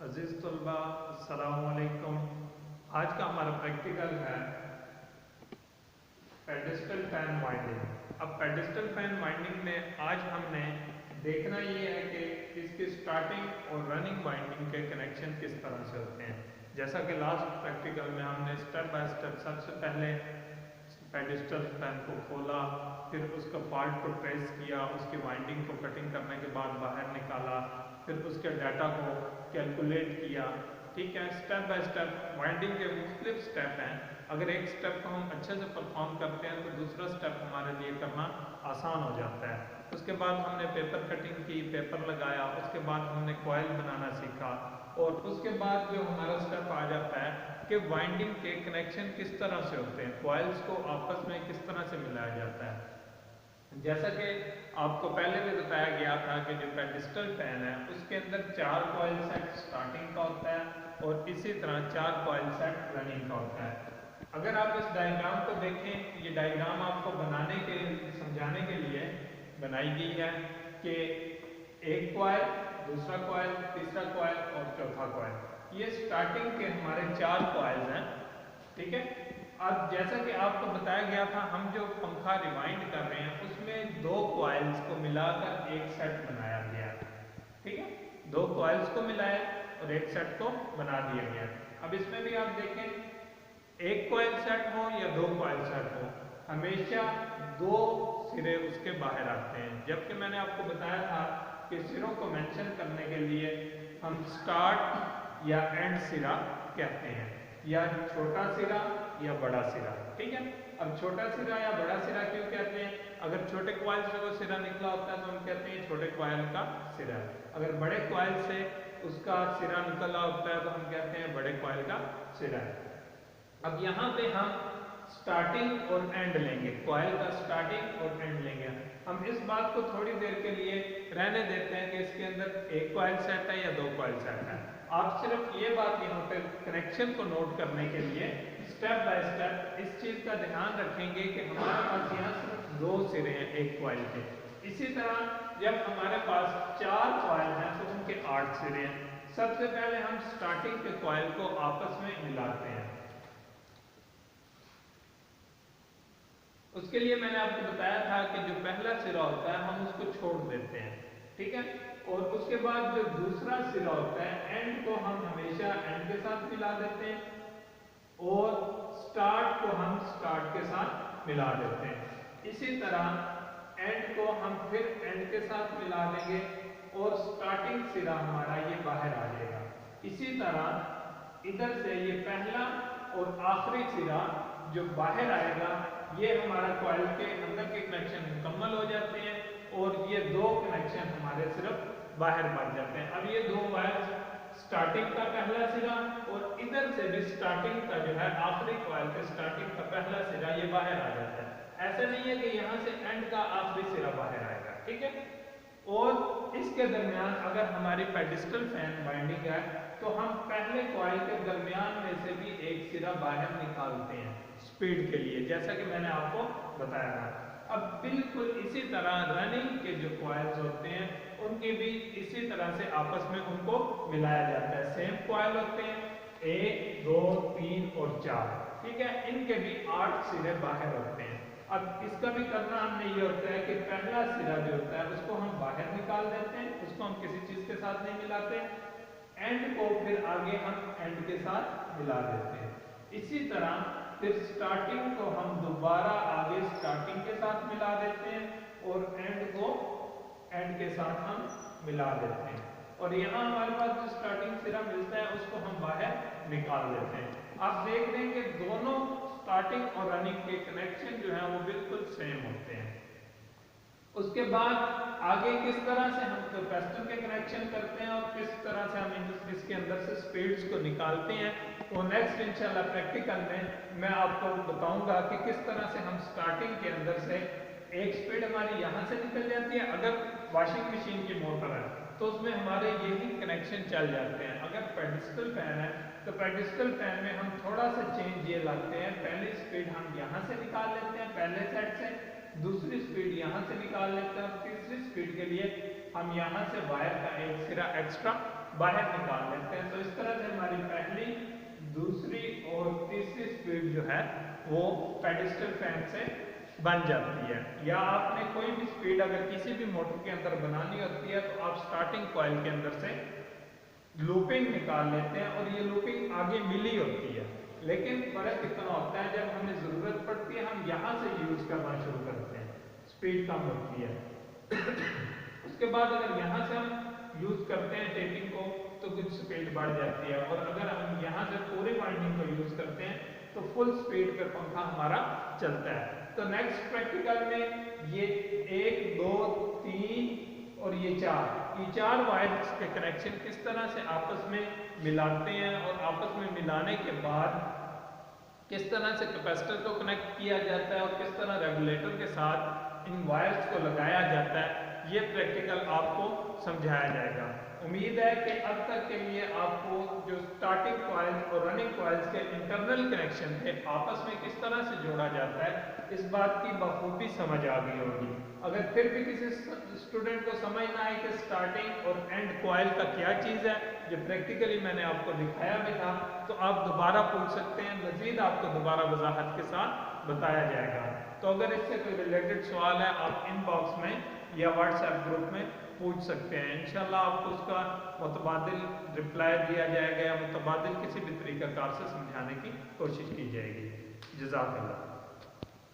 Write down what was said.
अजीज़ तलबा अस्सलामु अलैकुम। आज का हमारा प्रैक्टिकल है पेडिस्टल फैन वाइंडिंग। अब पेडिस्टल फैन वाइंडिंग में आज हमने देखना ये है कि इसकी स्टार्टिंग और रनिंग वाइंडिंग के कनेक्शन किस तरह से होते हैं। जैसा कि लास्ट प्रैक्टिकल में हमने स्टेप बाय स्टेप सबसे पहले पेडिस्टल फैन को खोला, फिर उसका पार्ट को ट्रेस किया, उसकी वाइंडिंग को कटिंग करने के बाद बाहर निकाला, फिर उसके डाटा को कैलकुलेट किया। ठीक है, स्टेप बाय स्टेप वाइंडिंग के मुख्तलिफ स्टेप हैं। अगर एक स्टेप को हम अच्छे से परफॉर्म करते हैं तो दूसरा स्टेप हमारे लिए करना आसान हो जाता है। उसके बाद हमने पेपर कटिंग की, पेपर लगाया, उसके बाद हमने कॉइल बनाना सीखा और उसके बाद जो हमारा स्टेप आ जाता है कि वाइंडिंग के कनेक्शन किस तरह से होते हैं, कॉइल्स को आपस में किस तरह से मिलाया जाता है। जैसा कि आपको पहले भी बताया गया था कि जो पेडिस्टल फैन है उसके अंदर 4 कॉइल सेट स्टार्टिंग का होता है और इसी तरह 4 कॉइल सेट रनिंग का होता है। अगर आप इस डायग्राम को देखें, ये डायग्राम आपको बनाने के समझाने के लिए बनाई गई है कि एक कॉइल, दूसरा कॉइल, तीसरा कॉइल और चौथा कॉइल, ये स्टार्टिंग के हमारे 4 कॉइल्स हैं। ठीक है, अब जैसा कि आपको बताया गया था, हम जो पंखा रिवाइंड कर रहे हैं उसमें 2 कॉइल्स को मिलाकर एक सेट बनाया गया। ठीक है, 2 कॉइल्स को मिलाया और एक सेट को बना दिया गया। अब इसमें भी आप देखें, एक कॉइल सेट हो या 2 कॉइल सेट हो, हमेशा 2 सिरे उसके बाहर आते हैं। जबकि मैंने आपको बताया था कि सिरों को मेंशन करने के लिए हम स्टार्ट या एंड सिरा कहते हैं, या छोटा सिरा या बड़ा सिरा। ठीक है, अब छोटा सिरा या बड़ा सिरा क्यों कहते हैं? अगर छोटे कॉइल से वो सिरा निकला होता है तो हम कहते हैं छोटे कॉइल का सिरा। अगर बड़े कॉइल से उसका सिरा निकला होता है तो हम कहते हैं बड़े कॉइल का सिरा। अब यहाँ पे हम स्टार्टिंग और एंड लेंगे, कॉइल का स्टार्टिंग और एंड लेंगे। हम इस बात को थोड़ी देर के लिए रहने देते हैं कि इसके अंदर एक कॉइल सेट है या 2 कॉइल सेट है। आप सिर्फ ये बात यहाँ पे कनेक्शन को नोट करने के लिए स्टेप बाय स्टेप इस चीज का ध्यान रखेंगे कि हमारे पास यहाँ सिर्फ 2 सिरे हैं एक कॉइल के। इसी तरह जब हमारे पास 4 कॉइल हैं तो उनके 8 सिरे हैं। सबसे पहले हम स्टार्टिंग के कॉइल को आपस में मिलाते हैं। उसके लिए मैंने आपको बताया था कि जो पहला सिरा होता है हम उसको छोड़ देते हैं। ठीक है, और उसके बाद जो दूसरा सिरा होता है एंड को हम हमेशा एंड के साथ मिला देते हैं और स्टार्ट को हम स्टार्ट के साथ मिला देते हैं। इसी तरह एंड को हम फिर एंड के साथ मिला देंगे और स्टार्टिंग सिरा हमारा ये बाहर आ जाएगा। इसी तरह इधर से ये पहला और आखिरी सिरा जो बाहर आएगा, ये हमारा कॉइल के अंदर के कनेक्शन मुकम्मल हो जाते हैं और ये 2 कनेक्शन हमारे सिर्फ बाहर बच जाते हैं। अब ये 2 वायर स्टार्टिंग का पहला सिरा और इधर से भी स्टार्टिंग का जो है आखिरी कॉइल के स्टार्टिंग का पहला सिरा ये बाहर आ जाता है। ऐसा नहीं है कि यहाँ से एंड का आखिरी सिरा बाहर आएगा। ठीक है, और इसके दरमियान अगर हमारी पेडिस्टल फैन वाइंडिंग है तो हम पहले कॉइल के दरमियान में से भी एक सिरा बाहर निकालते हैं स्पीड के लिए, जैसा कि मैंने आपको बताया था। अब बिल्कुल इसी तरह रनिंग के जो कॉइल्स होते हैं उनके भी इसी तरह से आपस में उनको मिलाया जाता है। सेम कॉइल होते हैं 1, 2, 3 और 4। ठीक है, इनके भी 8 सिरे बाहर होते हैं। अब इसका भी करना हमने ये होता है कि पहला सिरा जो होता है उसको हम बाहर निकाल देते हैं, उसको हम किसी चीज के साथ नहीं मिलाते, एंड को फिर आगे हम एंड के साथ मिला देते हैं। इसी तरह फिर स्टार्टिंग को हम दोबारा आगे स्टार्टिंग के साथ मिला देते हैं और एंड को एंड के साथ हम मिला देते हैं। और यहाँ हमारे पास जो स्टार्टिंग सिरा मिलता है उसको हम बाहर निकाल देते हैं। आप देख रहे हैं कि दोनों स्टार्टिंग और रनिंग के कनेक्शन जो है वो बिल्कुल सेम होते हैं। उसके बाद आगे किस तरह से हम कैपेसिटर के कनेक्शन करते हैं और किस तरह से हम इसके अंदर से स्पीड्स को निकालते हैं, तो नेक्स्ट इंशाल्लाह प्रैक्टिकल में मैं आपको बताऊंगा कि किस तरह से हम स्टार्टिंग के अंदर से एक स्पीड हमारी यहाँ से निकल जाती है। अगर वॉशिंग मशीन की मोटर है तो उसमें हमारे यही कनेक्शन चल जाते हैं। अगर पेडिस्टल फैन है तो पेडिस्टल फैन में हम थोड़ा सा चेंज ये लाते हैं, पहली स्पीड हम यहाँ से निकाल लेते हैं पहले सेट से, दूसरी स्पीड यहाँ से निकाल लेते हैं और तीसरी स्पीड के लिए हम यहाँ से वायर का एक सिरा एक्स्ट्रा बाहर निकाल लेते हैं। तो इस तरह से हमारी पहली, दूसरी और तीसरी स्पीड जो है वो पेडिस्टल फैन से बन जाती है। या आपने कोई भी स्पीड अगर किसी भी मोटर के अंदर बनानी होती है तो आप स्टार्टिंग कॉइल के अंदर से लूपिंग निकाल लेते हैं और ये लूपिंग आगे मिली होती है। लेकिन फर्क इतना होता है जब हमें जरूरत पड़ती है हम यहाँ से यूज करना शुरू करते हैं, स्पीड कम होती है। उसके बाद अगर यहाँ से हम यूज करते हैं टेपिंग को तो कुछ स्पीड बढ़ जाती है, और अगर हम यहाँ से पूरी वाइंडिंग को यूज करते हैं तो फुल स्पीड पर पंखा हमारा चलता है। तो नेक्स्ट प्रैक्टिकल में ये 1 2 3 और ये चार वायर्स के कनेक्शन किस तरह से आपस में मिलाते हैं, और आपस में मिलाने के बाद किस तरह से कैपेसिटर को कनेक्ट किया जाता है और किस तरह रेगुलेटर के साथ इन वायर्स को लगाया जाता है, ये प्रैक्टिकल आपको समझाया जाएगा। उम्मीद है कि अब तक के लिए आपको जो स्टार्टिंग कॉइल्स और रनिंग कॉइल्स के इंटरनल कनेक्शन थे आपस में किस तरह से जोड़ा जाता है, इस बात की बखूबी समझ आ गई होगी। अगर फिर भी किसी स्टूडेंट को समझ ना आए कि स्टार्टिंग और एंड कॉइल का क्या चीज़ है, जो प्रैक्टिकली मैंने आपको दिखाया भी था, तो आप दोबारा पूछ सकते हैं, मजीद आपको दोबारा वजाहत के साथ बताया जाएगा। तो अगर इससे कोई रिलेटेड सवाल है आप इनबॉक्स में या व्हाट्सएप ग्रुप में पूछ सकते हैं। इंशाल्लाह आपको उसका मुतबादिल रिप्लाई दिया जाएगा या मुतबादिल किसी भी तरीक़ाकार से समझाने की कोशिश की जाएगी। जज़ाकल्लाह।